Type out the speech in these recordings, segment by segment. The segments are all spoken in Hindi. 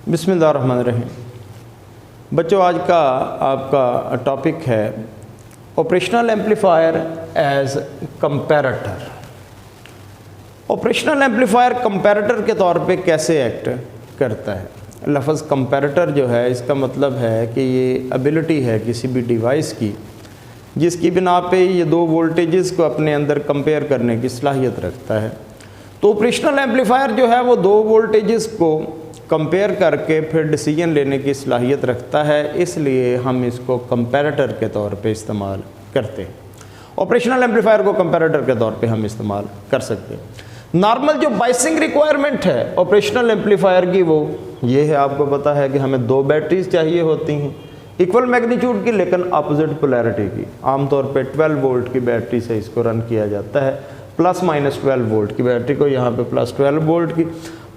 बिस्मिल्लाहिर्रहमानिर्रहीम। बच्चों, आज का आपका टॉपिक है operational amplifier as comparator. Operational amplifier comparator के तौर पे कैसे एक्ट करता है। लफ्ज़ कंपैरेटर जो है, इसका मतलब है कि ये एबिलिटी है किसी भी डिवाइस की जिसकी बिना पे ये दो वोल्टेजेस को अपने अंदर कंपेयर करने की सलाहियत रखता है। तो ऑपरेशनल एम्पलीफायर जो है वो दो वोल्टेजेस को कंपेयर करके फिर डिसीजन लेने की सलाहियत रखता है, इसलिए हम इसको कंपैरेटर के तौर पे इस्तेमाल करते हैं। ऑपरेशनल एम्पलीफायर को कंपैरेटर के तौर पे हम इस्तेमाल कर सकते हैं। नॉर्मल जो बाइसिंग रिक्वायरमेंट है ऑपरेशनल एम्पलीफायर की, वो ये है, आपको पता है कि हमें दो बैटरीज चाहिए होती हैं इक्वल मैग्नीट्यूड की लेकिन अपोजिट पोलैरिटी की। आमतौर पे 12 वोल्ट की बैटरी से इसको रन किया जाता है, प्लस माइनस 12 वोल्ट की बैटरी को यहाँ पे प्लस 12 वोल्ट की,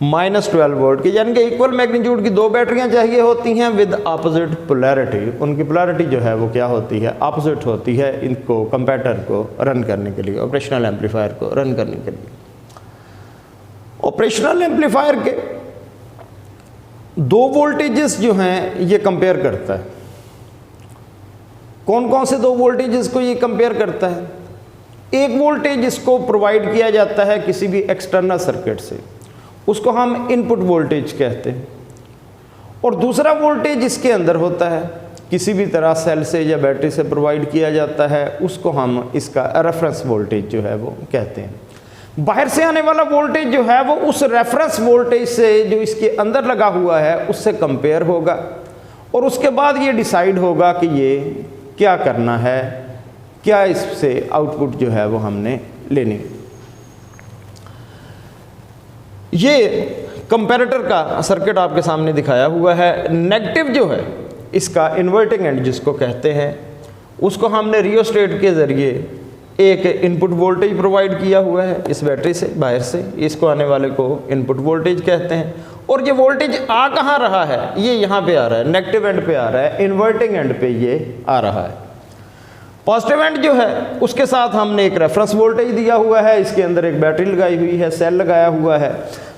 माइनस 12 वोल्ट की, यानी कि इक्वल मैग्नीट्यूड की दो बैटरियाँ चाहिए होती हैं विद अपोजिट पोलैरिटी। उनकी पोलैरिटी जो है वो क्या होती है, अपोजिट होती है, इनको कंपैरेटर को रन करने के लिए, ऑपरेशनल एम्पलीफायर को रन करने के लिए। ऑपरेशनल एम्पलीफायर के दो वोल्टेजेस जो हैं ये कंपेयर करता है। कौन कौन से दो वोल्टेजेस को ये कंपेयर करता है? एक वोल्टेज इसको प्रोवाइड किया जाता है किसी भी एक्सटर्नल सर्किट से, उसको हम इनपुट वोल्टेज कहते हैं, और दूसरा वोल्टेज इसके अंदर होता है किसी भी तरह सेल से या बैटरी से प्रोवाइड किया जाता है, उसको हम इसका रेफरेंस वोल्टेज जो है वो कहते हैं। बाहर से आने वाला वोल्टेज जो है वो उस रेफरेंस वोल्टेज से जो इसके अंदर लगा हुआ है उससे कंपेयर होगा, और उसके बाद ये डिसाइड होगा कि ये क्या करना है, क्या इससे आउटपुट जो है वो हमने लेनी है। ये कंपैरेटर का सर्किट आपके सामने दिखाया हुआ है। नेगेटिव जो है इसका इन्वर्टिंग एंड जिसको कहते हैं, उसको हमने रियोस्टेट के ज़रिए एक इनपुट वोल्टेज प्रोवाइड किया हुआ है इस बैटरी से, बाहर से, इसको आने वाले को इनपुट वोल्टेज कहते हैं। और ये वोल्टेज आ कहाँ रहा है, ये यहाँ पे आ रहा है, नेगेटिव एंड पे आ रहा है, इन्वर्टिंग एंड पे ये आ रहा है। पॉजिटिव एंड जो है उसके साथ हमने एक रेफरेंस वोल्टेज दिया हुआ है, इसके अंदर एक बैटरी लगाई हुई है, सेल लगाया हुआ है।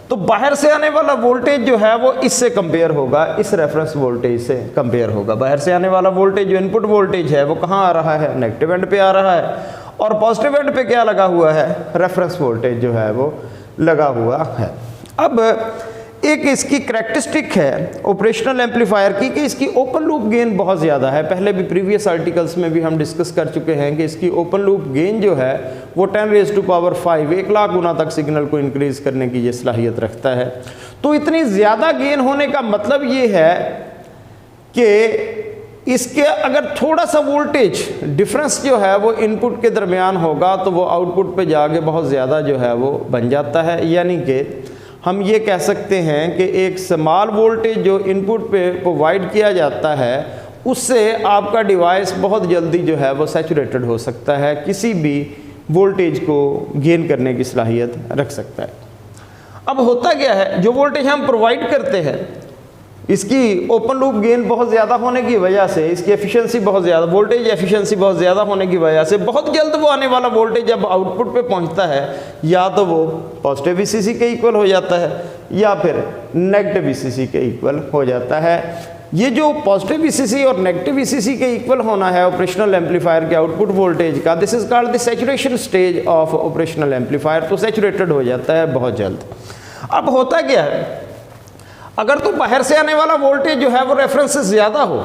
तो बाहर से आने वाला वोल्टेज जो है वो इससे कंपेयर होगा, इस रेफरेंस वोल्टेज से कंपेयर होगा। बाहर से आने वाला वोल्टेज जो इनपुट वोल्टेज है वो कहाँ आ रहा है, नेगेटिव एंड पे आ रहा है, और पॉजिटिव एंड पे क्या लगा हुआ है, रेफरेंस वोल्टेज जो है वो लगा हुआ है। अब एक इसकी करैक्टरिस्टिक है ऑपरेशनल एम्पलीफायर की कि इसकी ओपन लूप गेन बहुत ज़्यादा है। पहले भी प्रीवियस आर्टिकल्स में भी हम डिस्कस कर चुके हैं कि इसकी ओपन लूप गेन जो है वो 10⁵, 1 लाख गुना तक सिग्नल को इंक्रीज करने की ये सलाहियत रखता है। तो इतनी ज़्यादा गेन होने का मतलब ये है कि इसके अगर थोड़ा सा वोल्टेज डिफरेंस जो है वो इनपुट के दरमियान होगा तो वो आउटपुट पे जाके बहुत ज़्यादा जो है वो बन जाता है। यानी कि हम ये कह सकते हैं कि एक स्मॉल वोल्टेज जो इनपुट पे प्रोवाइड किया जाता है उससे आपका डिवाइस बहुत जल्दी जो है वो सैचुरेटेड हो सकता है, किसी भी वोल्टेज को गेन करने की सलाहियत रख सकता है। अब होता क्या है, जो वोल्टेज हम प्रोवाइड करते हैं इसकी ओपन लूप गेन बहुत ज़्यादा होने की वजह से, इसकी एफिशिएंसी बहुत ज़्यादा, वोल्टेज एफिशिएंसी बहुत ज़्यादा होने की वजह से बहुत जल्द वो आने वाला वोल्टेज जब आउटपुट पे पहुंचता है या तो वो पॉजिटिव वीसीसी के इक्वल हो जाता है या फिर नेगेटिव वीसीसी के इक्वल हो जाता है। ये जो पॉजिटिव वीसीसी और नेगेटिव वीसीसी के इक्वल होना है ऑपरेशनल एम्पलीफायर के आउटपुट वोल्टेज का, this is called the saturation stage of operational amplifier. तो सैचुरेटेड हो जाता है बहुत जल्द। अब होता क्या है, अगर तो बाहर से आने वाला वोल्टेज जो है वो रेफरेंस से ज़्यादा हो,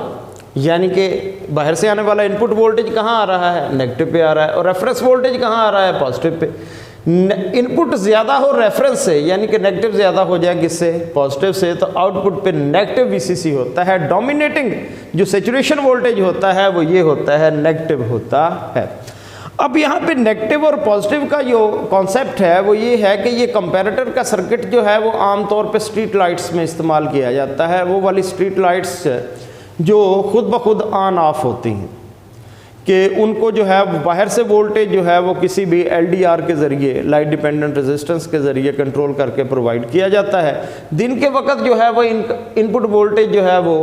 यानी कि बाहर से आने वाला इनपुट वोल्टेज कहाँ आ रहा है, नेगेटिव पे आ रहा है, और रेफरेंस वोल्टेज कहाँ आ रहा है, पॉजिटिव पे। इनपुट ज़्यादा हो रेफरेंस से, यानी कि नेगेटिव ज़्यादा हो जाए किससे, पॉजिटिव से, तो आउटपुट पे नेगेटिव वीसीसी होता है। डोमिनेटिंग जो सैचुरेशन वोल्टेज होता है वो ये होता है, नेगेटिव होता है। अब यहाँ पे नेगेटिव और पॉजिटिव का जो कॉन्सेप्ट है वो ये है कि ये कंपैरेटर का सर्किट जो है वो आमतौर पे स्ट्रीट लाइट्स में इस्तेमाल किया जाता है। वो वाली स्ट्रीट लाइट्स जो खुद ब खुद ऑन ऑफ होती हैं, कि उनको जो है बाहर से वोल्टेज जो है वो किसी भी एलडीआर के ज़रिए, लाइट डिपेंडेंट रेजिस्टेंस के ज़रिए कंट्रोल करके प्रोवाइड किया जाता है। दिन के वक्त जो है वो इनपुट वोल्टेज जो है वो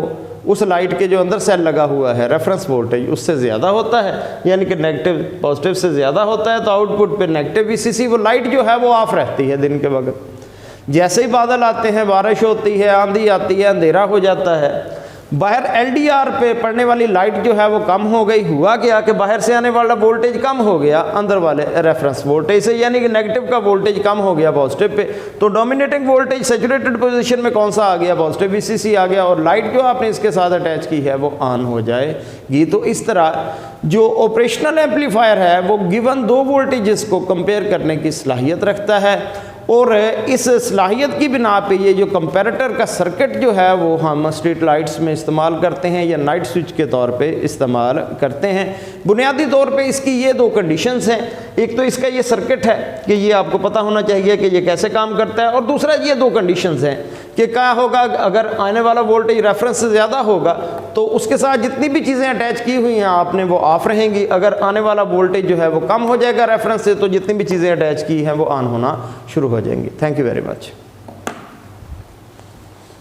उस लाइट के जो अंदर सेल लगा हुआ है रेफरेंस वोल्टेज उससे ज़्यादा होता है, यानी कि नेगेटिव पॉजिटिव से ज़्यादा होता है, तो आउटपुट पे नेगेटिव वीसीसी, वो लाइट जो है वो ऑफ रहती है दिन के वक्त। जैसे ही बादल आते हैं, बारिश होती है, आंधी आती है, अंधेरा हो जाता है, बाहर एलडीआर पे पड़ने वाली लाइट जो है वो कम हो गई। हुआ क्या कि बाहर से आने वाला वोल्टेज कम हो गया अंदर वाले रेफरेंस वोल्टेज से, यानी कि नेगेटिव का वोल्टेज कम हो गया पॉजिटिव पे। तो डोमिनेटिंग वोल्टेज सैचुरेटेड पोजीशन में कौन सा आ गया? पॉजिटिव वीसीसी आ गया, और लाइट जो आपने इसके साथ अटैच की है वो ऑन हो जाएगी। तो इस तरह जो ऑपरेशनल एम्पलीफायर है वो गिवन दो वोल्टेजेस को कंपेयर करने की सलाहियत रखता है, और इस सलाहियत की बिना पे ये जो कंपैरेटर का सर्किट जो है वो हम स्ट्रीट लाइट्स में इस्तेमाल करते हैं या नाइट स्विच के तौर पे इस्तेमाल करते हैं। बुनियादी तौर पे इसकी ये दो कंडीशंस हैं, एक तो इसका ये सर्किट है कि ये आपको पता होना चाहिए कि ये कैसे काम करता है, और दूसरा ये दो कंडीशंस हैं कि क्या होगा अगर आने वाला वोल्टेज रेफरेंस से ज़्यादा होगा तो उसके साथ जितनी भी चीज़ें अटैच की हुई हैं आपने वो ऑफ रहेंगी, अगर आने वाला वोल्टेज जो है वो कम हो जाएगा रेफरेंस से तो जितनी भी चीज़ें अटैच की हैं वो ऑन होना शुरू हो जाएंगी। Thank you very much.